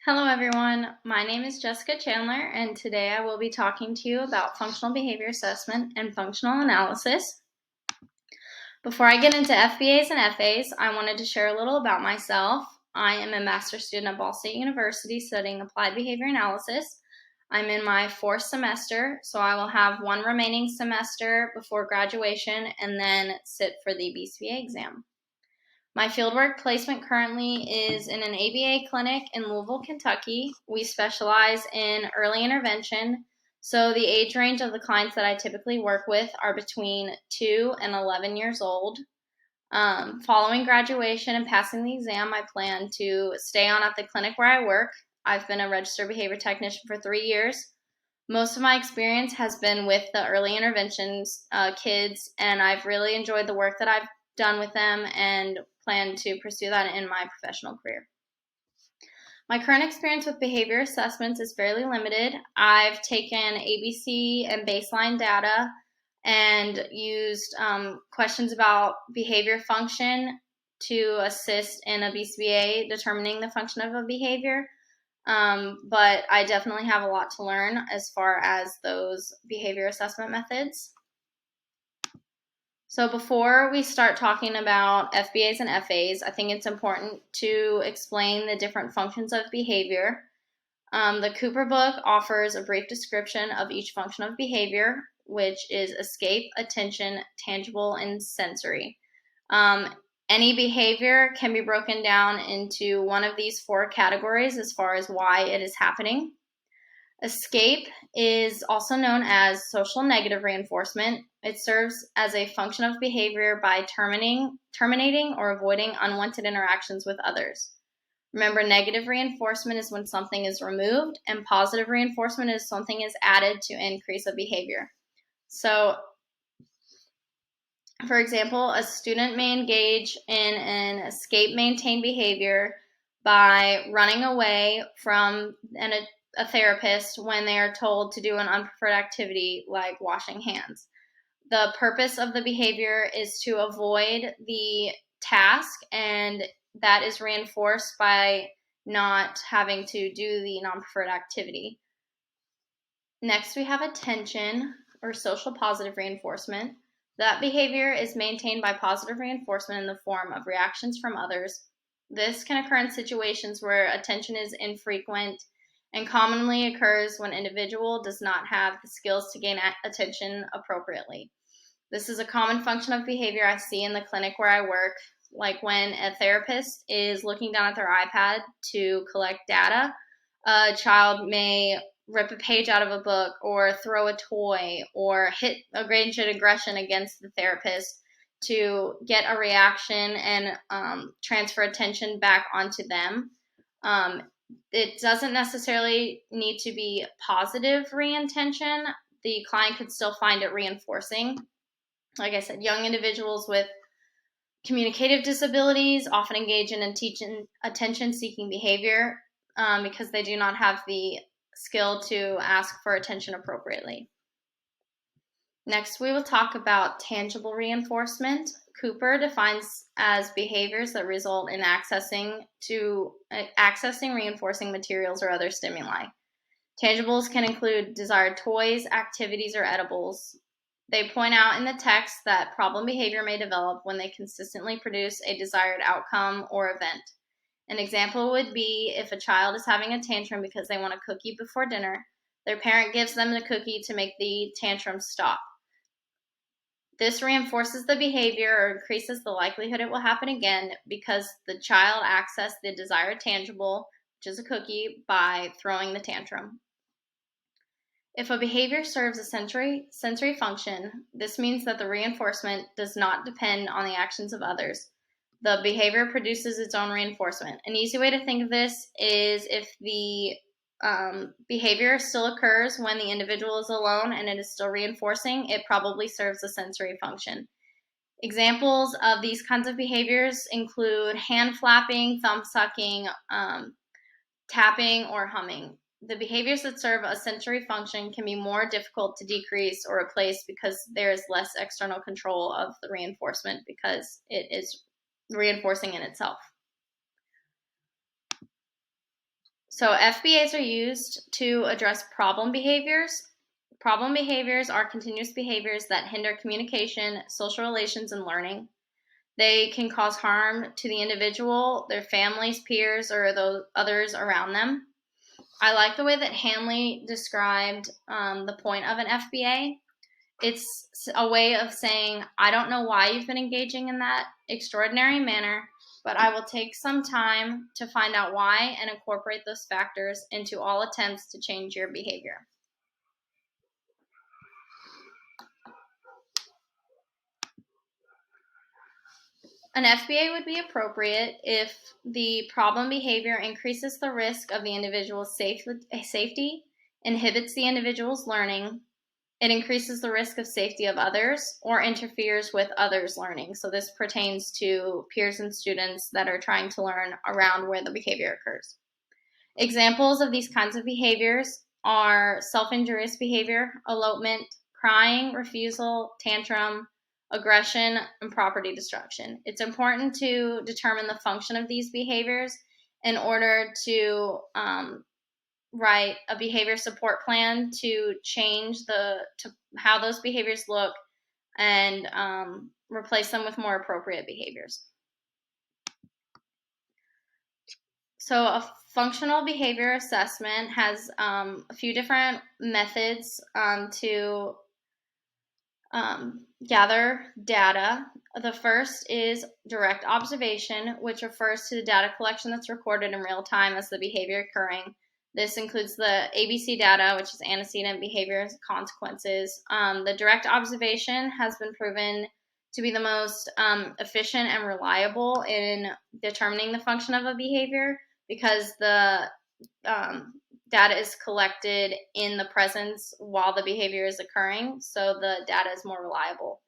Hello everyone, my name is Jessica Chandler and today I will be talking to you about functional behavior assessment and functional analysis. Before I get into FBAs and FAs, I wanted to share a little about myself. I am a master's student at Ball State University studying applied behavior analysis. I'm in my 4th semester, so I will have one remaining semester before graduation and then sit for the BCBA exam. My fieldwork placement currently is in an ABA clinic in Louisville, Kentucky. We specialize in early intervention, so the age range of the clients that I typically work with are between 2 and 11 years old. Following graduation and passing the exam, I plan to stay on at the clinic where I work. I've been a registered behavior technician for 3 years. Most of my experience has been with the early interventions kids, and I've really enjoyed the work that I've done with them and plan to pursue that in my professional career. My current experience with behavior assessments is fairly limited. I've taken ABC and baseline data and used questions about behavior function to assist in a BCBA determining the function of a behavior. But I definitely have a lot to learn as far as those behavior assessment methods. So before we start talking about FBAs and FAs, I think it's important to explain the different functions of behavior. The Cooper book offers a brief description of each function of behavior, which is escape, attention, tangible, and sensory. Any behavior can be broken down into one of these 4 categories as far as why it is happening. Escape is also known as social negative reinforcement. It serves as a function of behavior by terminating or avoiding unwanted interactions with others. Remember, negative reinforcement is when something is removed, and positive reinforcement is something is added to increase a behavior. So, for example, a student may engage in an escape-maintain behavior by running away from a therapist when they are told to do an unpreferred activity like washing hands. The purpose of the behavior is to avoid the task, and that is reinforced by not having to do the non-preferred activity. Next, we have attention or social positive reinforcement. That behavior is maintained by positive reinforcement in the form of reactions from others. This can occur in situations where attention is infrequent and commonly occurs when an individual does not have the skills to gain attention appropriately. This is a common function of behavior I see in the clinic where I work, like when a therapist is looking down at their iPad to collect data. A child may rip a page out of a book or throw a toy or hit a range of aggression against the therapist to get a reaction and transfer attention back onto them. It doesn't necessarily need to be positive reintention. The client could still find it reinforcing. Like I said, young individuals with communicative disabilities often engage in attention-seeking behavior because they do not have the skill to ask for attention appropriately. Next, we will talk about tangible reinforcement. Cooper defines as behaviors that result in accessing reinforcing materials or other stimuli. Tangibles can include desired toys, activities, or edibles. They point out in the text that problem behavior may develop when they consistently produce a desired outcome or event. An example would be if a child is having a tantrum because they want a cookie before dinner, their parent gives them the cookie to make the tantrum stop. This reinforces the behavior or increases the likelihood it will happen again because the child accessed the desired tangible, which is a cookie, by throwing the tantrum. If a behavior serves a sensory function, this means that the reinforcement does not depend on the actions of others. The behavior produces its own reinforcement. An easy way to think of this is if the behavior still occurs when the individual is alone and it is still reinforcing, it probably serves a sensory function. Examples of these kinds of behaviors include hand flapping, thumb sucking, tapping, or humming. The behaviors that serve a sensory function can be more difficult to decrease or replace because there is less external control of the reinforcement because it is reinforcing in itself. So FBAs are used to address problem behaviors. Problem behaviors are continuous behaviors that hinder communication, social relations, and learning. They can cause harm to the individual, their families, peers, or those others around them. I like the way that Hanley described the point of an FBA. It's a way of saying, I don't know why you've been engaging in that extraordinary manner, but I will take some time to find out why and incorporate those factors into all attempts to change your behavior. An FBA would be appropriate if the problem behavior increases the risk of the individual's safety, inhibits the individual's learning, it increases the risk of safety of others, or interferes with others' learning. So this pertains to peers and students that are trying to learn around where the behavior occurs. Examples of these kinds of behaviors are self-injurious behavior, elopement, crying, refusal, tantrum, aggression, and property destruction. It's important to determine the function of these behaviors in order to write a behavior support plan to change how those behaviors look and replace them with more appropriate behaviors. So a functional behavior assessment has a few different methods to gather data. The first is direct observation, which refers to the data collection that's recorded in real time as the behavior occurring. This includes the ABC data, which is antecedent, behavior, consequences. The direct observation has been proven to be the most efficient and reliable in determining the function of a behavior because the data is collected in the presence while the behavior is occurring, so the data is more reliable.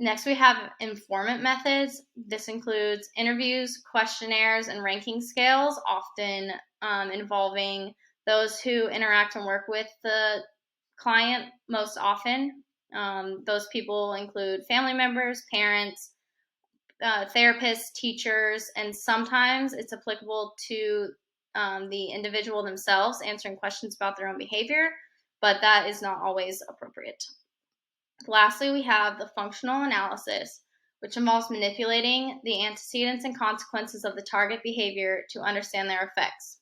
Next, we have informant methods. This includes interviews, questionnaires, and ranking scales, often involving those who interact and work with the client most often. Those people include family members, parents, therapists, teachers, and sometimes it's applicable to the individual themselves answering questions about their own behavior, but that is not always appropriate. Lastly, we have the functional analysis, which involves manipulating the antecedents and consequences of the target behavior to understand their effects.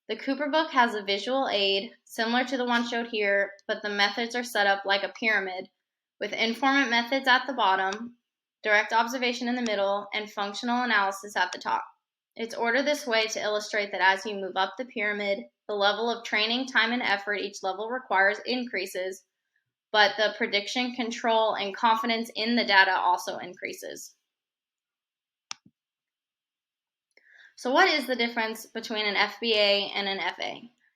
The Cooper book has a visual aid similar to the one showed here, but the methods are set up like a pyramid with informant methods at the bottom, direct observation in the middle, and functional analysis at the top. It's ordered this way to illustrate that as you move up the pyramid, the level of training, time, and effort each level requires increases, but the prediction, control, and confidence in the data also increases. So what is the difference between an FBA and an FA?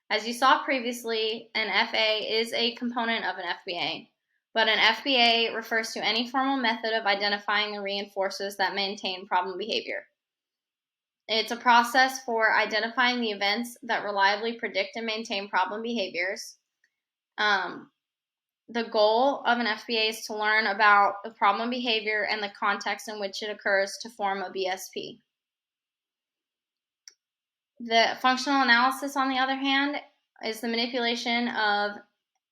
As you saw previously, an FA is a component of an FBA, but an FBA refers to any formal method of identifying the reinforcers that maintain problem behavior. It's a process for identifying the events that reliably predict and maintain problem behaviors. The goal of an FBA is to learn about the problem behavior and the context in which it occurs to form a BSP. The functional analysis, on the other hand, is the manipulation of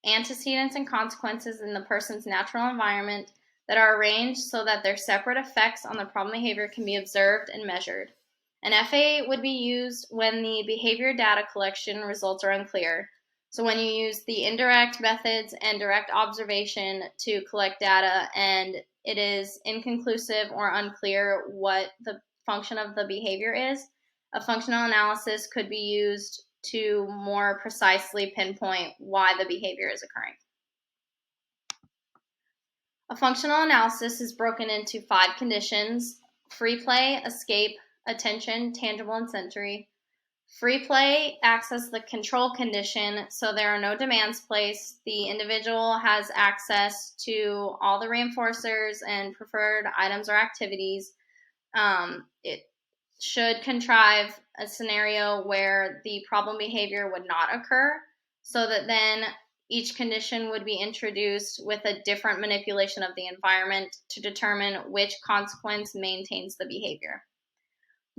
antecedents and consequences in the person's natural environment that are arranged so that their separate effects on the problem behavior can be observed and measured. An FA would be used when the behavior data collection results are unclear. So when you use the indirect methods and direct observation to collect data and it is inconclusive or unclear what the function of the behavior is, a functional analysis could be used to more precisely pinpoint why the behavior is occurring. A functional analysis is broken into 5 conditions: free play, escape, attention, tangible, and sensory. Free play acts as the control condition, so there are no demands placed. The individual has access to all the reinforcers and preferred items or activities. It should contrive a scenario where the problem behavior would not occur, so that then each condition would be introduced with a different manipulation of the environment to determine which consequence maintains the behavior.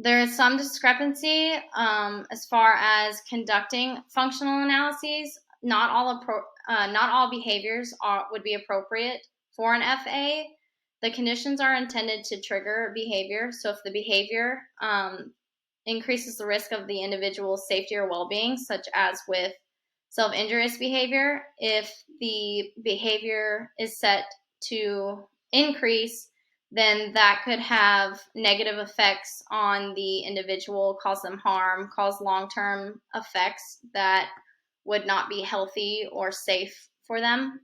There is some discrepancy as far as conducting functional analyses. Not all behaviors would be appropriate for an FA. The conditions are intended to trigger behavior. So if the behavior increases the risk of the individual's safety or well-being, such as with self-injurious behavior, if the behavior is set to increase, then that could have negative effects on the individual, cause them harm, cause long-term effects that would not be healthy or safe for them.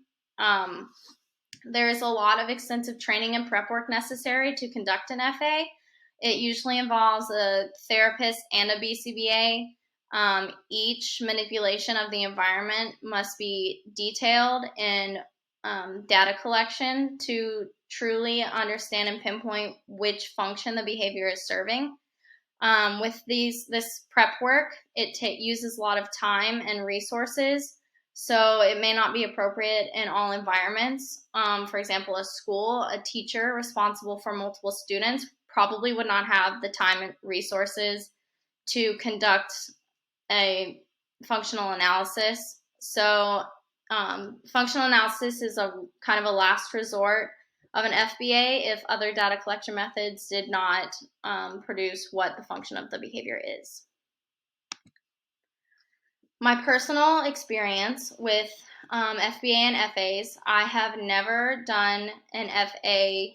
There is a lot of extensive training and prep work necessary to conduct an FA. It usually involves a therapist and a BCBA. Each manipulation of the environment must be detailed in data collection to truly understand and pinpoint which function the behavior is serving. With this prep work, it uses a lot of time and resources, so it may not be appropriate in all environments. For example, a school, a teacher responsible for multiple students probably would not have the time and resources to conduct a functional analysis. So functional analysis is a kind of a last resort of an FBA if other data collection methods did not produce what the function of the behavior is. My personal experience with FBA and FAs, I have never done an FA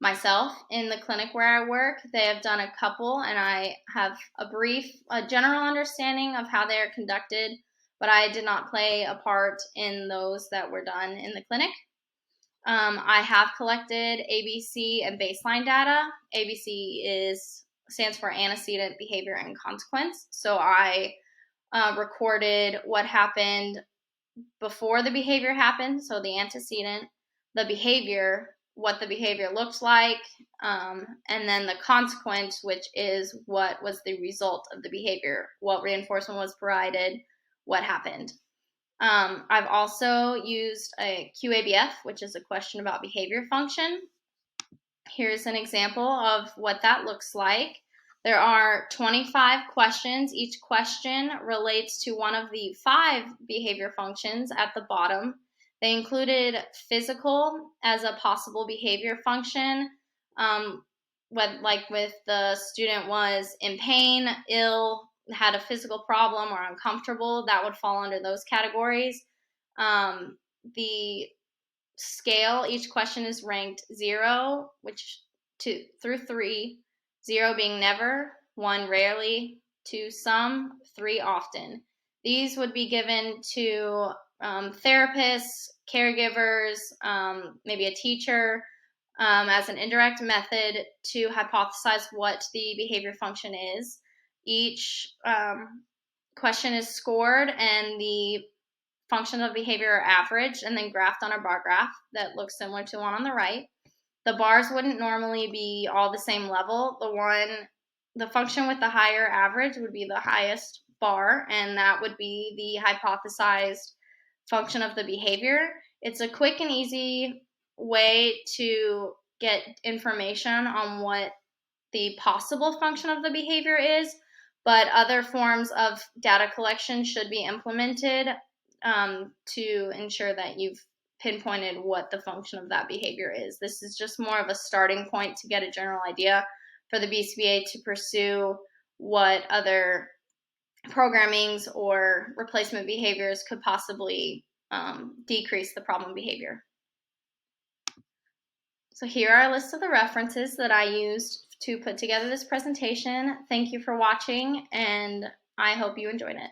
myself in the clinic where I work. They have done a couple, and I have a general understanding of how they are conducted, but I did not play a part in those that were done in the clinic. I have collected ABC and baseline data. ABC stands for antecedent, behavior, and consequence. So I recorded what happened before the behavior happened, so the antecedent, the behavior, what the behavior looked like, and then the consequence, which is what was the result of the behavior, what reinforcement was provided, what happened. I've also used a QABF, which is a question about behavior function. Here's an example of what that looks like. There are 25 questions. Each question relates to one of the 5 behavior functions at the bottom. They included physical as a possible behavior function, like with the student was in pain, ill, had a physical problem, or uncomfortable, that would fall under those categories. The scale, each question is ranked 0, through 3, 0 being never, 1 rarely, 2 some, 3 often. These would be given to therapists, caregivers, maybe a teacher, as an indirect method to hypothesize what the behavior function is. Each question is scored, and the function of behavior are averaged and then graphed on a bar graph that looks similar to one on the right. The bars wouldn't normally be all the same level. The function with the higher average would be the highest bar, and that would be the hypothesized function of the behavior. It's a quick and easy way to get information on what the possible function of the behavior is, but other forms of data collection should be implemented to ensure that you've pinpointed what the function of that behavior is. This is just more of a starting point to get a general idea for the BCBA to pursue what other programmings or replacement behaviors could possibly decrease the problem behavior. So here are a list of the references that I used to put together this presentation. Thank you for watching, and I hope you enjoyed it.